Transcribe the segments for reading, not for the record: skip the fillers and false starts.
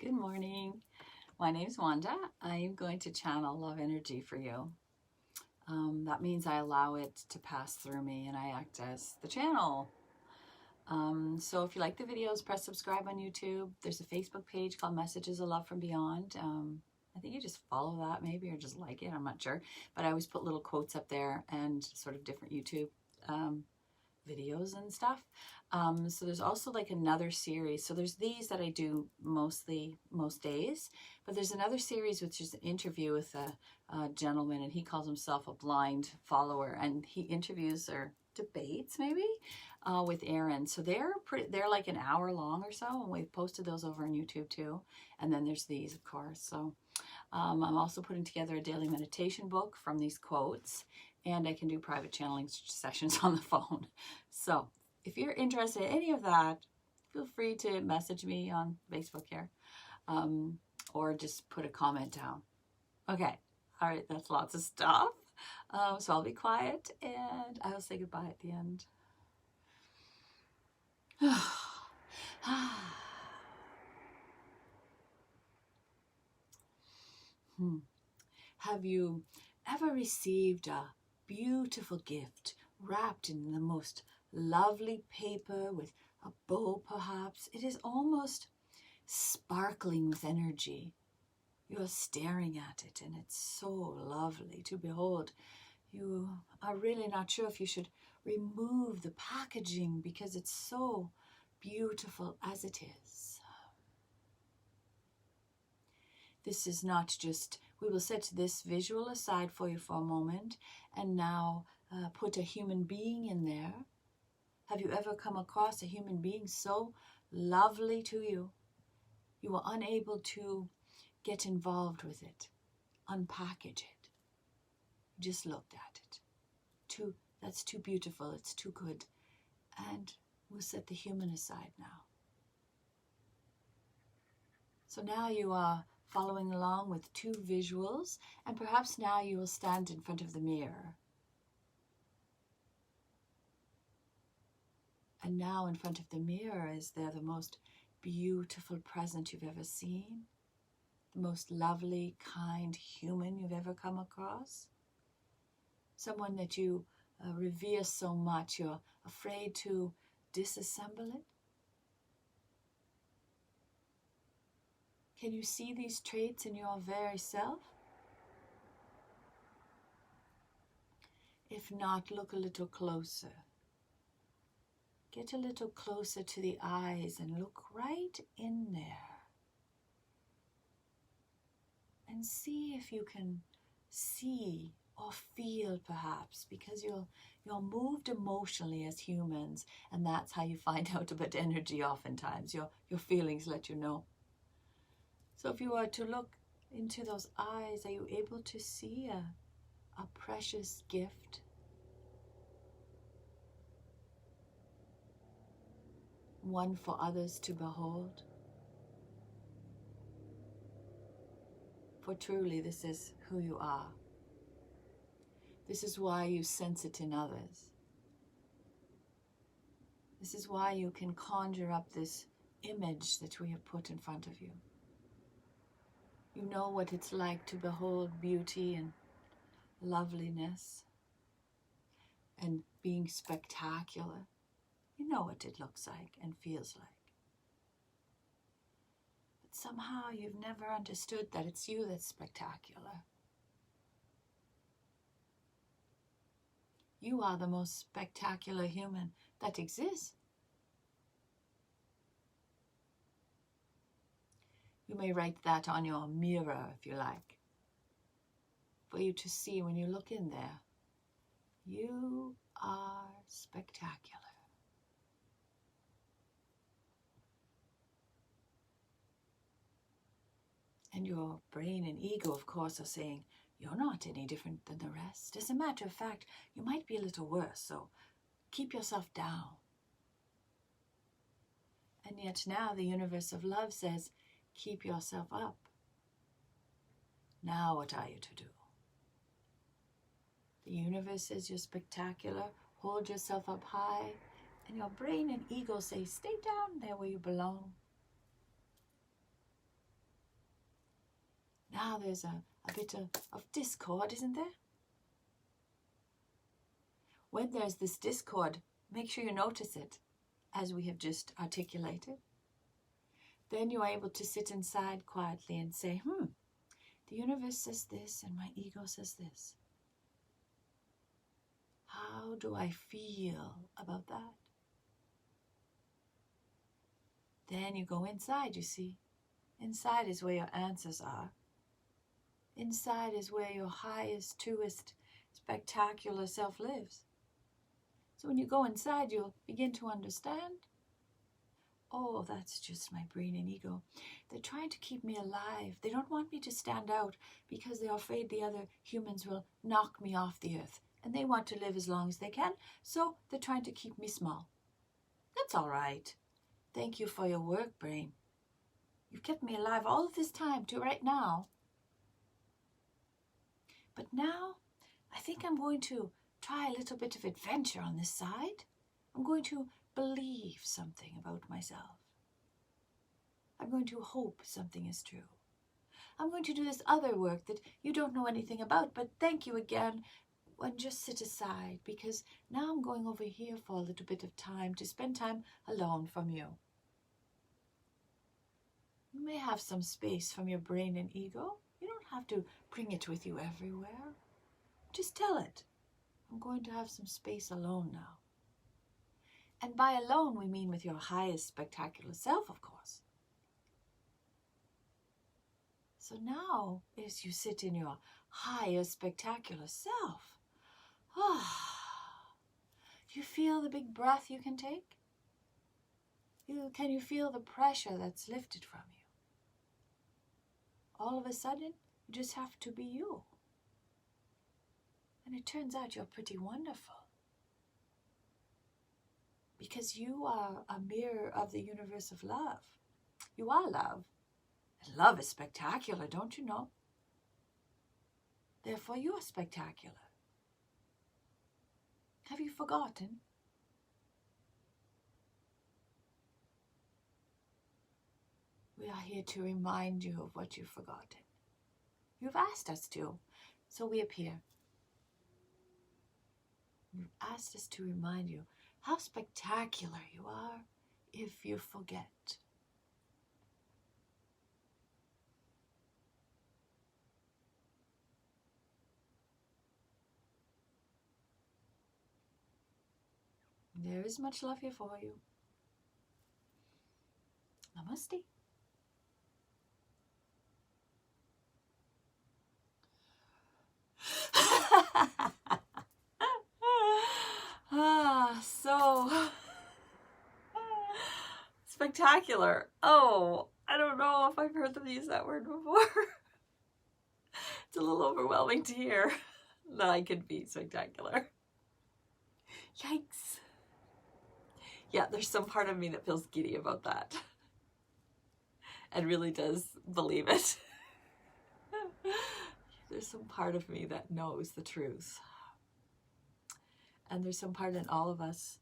Good morning. My name's Wanda. I am going to channel love energy for you. That means I allow it to pass through me and I act as the channel. So if you like the videos, press subscribe on YouTube. There's a Facebook page called Messages of Love from Beyond. I think you just follow that maybe, or just like it. I'm not sure. But I always put little quotes up there and sort of different YouTube videos and stuff. So there's also like another series. So there's these that I do most days, but there's another series which is an interview with a gentleman, and he calls himself a blind follower, and he interviews or debates maybe with Aaron. So they're like an hour long or so, and we've posted those over on YouTube too. And then there's these, of course. So I'm also putting together a daily meditation book from these quotes, and I can do private channeling sessions on the phone. So if you're interested in any of that, feel free to message me on Facebook here, or just put a comment down. Okay, all right, that's lots of stuff. So I'll be quiet, and I will say goodbye at the end. Have you ever received a beautiful gift wrapped in the most lovely paper with a bow perhaps? It is almost sparkling with energy. You're staring at it and it's so lovely to behold. You are really not sure if you should remove the packaging because it's so beautiful as it is. This is not just, we will set this visual aside for you for a moment and now put a human being in there. Have you ever come across a human being so lovely to you, you were unable to get involved with it, unpackage it? You just looked at it. That's too beautiful, it's too good. And we'll set the human aside now. So now you are following along with two visuals, and perhaps now you will stand in front of the mirror. And now in front of the mirror is there the most beautiful present you've ever seen, the most lovely, kind human you've ever come across, someone that you revere so much you're afraid to disassemble it. Can you see these traits in your very self? If not, look a little closer. Get a little closer to the eyes and look right in there. And see if you can see or feel perhaps, because you're moved emotionally as humans, and that's how you find out about energy oftentimes. Your feelings let you know. So if you were to look into those eyes, are you able to see a precious gift? One for others to behold? For truly, this is who you are. This is why you sense it in others. This is why you can conjure up this image that we have put in front of you. You know what it's like to behold beauty and loveliness and being spectacular. You know what it looks like and feels like. But somehow you've never understood that it's you that's spectacular. You are the most spectacular human that exists. You may write that on your mirror if you like, for you to see when you look in there. You are spectacular. And your brain and ego, of course, are saying, you're not any different than the rest. As a matter of fact, you might be a little worse, so keep yourself down. And yet now the universe of love says, keep yourself up. Now what are you to do? The universe says you're spectacular, hold yourself up high, and your brain and ego say, stay down there where you belong. now there's a bit of discord, isn't there? When there's this discord, make sure you notice it, as we have just articulated. Then you're able to sit inside quietly and say, the universe says this and my ego says this. How do I feel about that? Then you go inside, you see. Inside is where your answers are. Inside is where your highest, truest, spectacular self lives. So when you go inside, you'll begin to understand. Oh, that's just my brain and ego. They're trying to keep me alive. They don't want me to stand out because they're afraid the other humans will knock me off the earth. And they want to live as long as they can, so they're trying to keep me small. That's all right. Thank you for your work, brain. You've kept me alive all of this time to right now. But now, I think I'm going to try a little bit of adventure on this side. I'm going to believe something about myself. I'm going to hope something is true. I'm going to do this other work that you don't know anything about, but thank you again. And just sit aside, because now I'm going over here for a little bit of time to spend time alone from you. You may have some space from your brain and ego. You don't have to bring it with you everywhere. Just tell it, I'm going to have some space alone now. And by alone, we mean with your highest spectacular self, of course. So now, as you sit in your highest spectacular self, do you feel the big breath you can take? Can you feel the pressure that's lifted from you? All of a sudden, you just have to be you. And it turns out you're pretty wonderful. Because you are a mirror of the universe of love. You are love. And love is spectacular, don't you know? Therefore, you are spectacular. Have you forgotten? We are here to remind you of what you've forgotten. You've asked us to, so we appear. You've asked us to remind you how spectacular you are if you forget. There is much love here for you. Namaste. So spectacular. Oh, I don't know if I've heard them use that word before. It's a little overwhelming to hear that I could be spectacular. Yikes. Yeah, there's some part of me that feels giddy about that and really does believe it. There's some part of me that knows the truth. And there's some part in all of us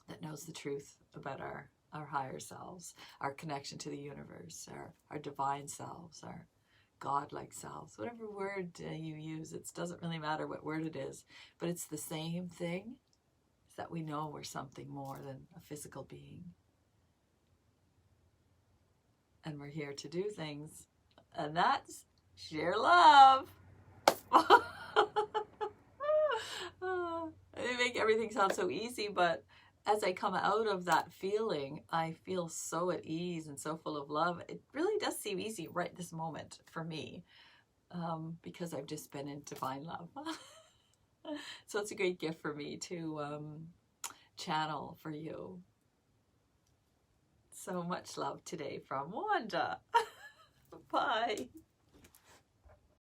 that knows the truth about our higher selves, our connection to the universe, our divine selves, our godlike selves, whatever word you use. It doesn't really matter what word it is, but it's the same thing. It's that we know we're something more than a physical being. And we're here to do things, and that's share love. They make everything sound so easy, but as I come out of that feeling, I feel so at ease and so full of love. It really does seem easy right this moment for me, because I've just been in divine love. So it's a great gift for me to channel for you. So much love today from Wanda. Bye.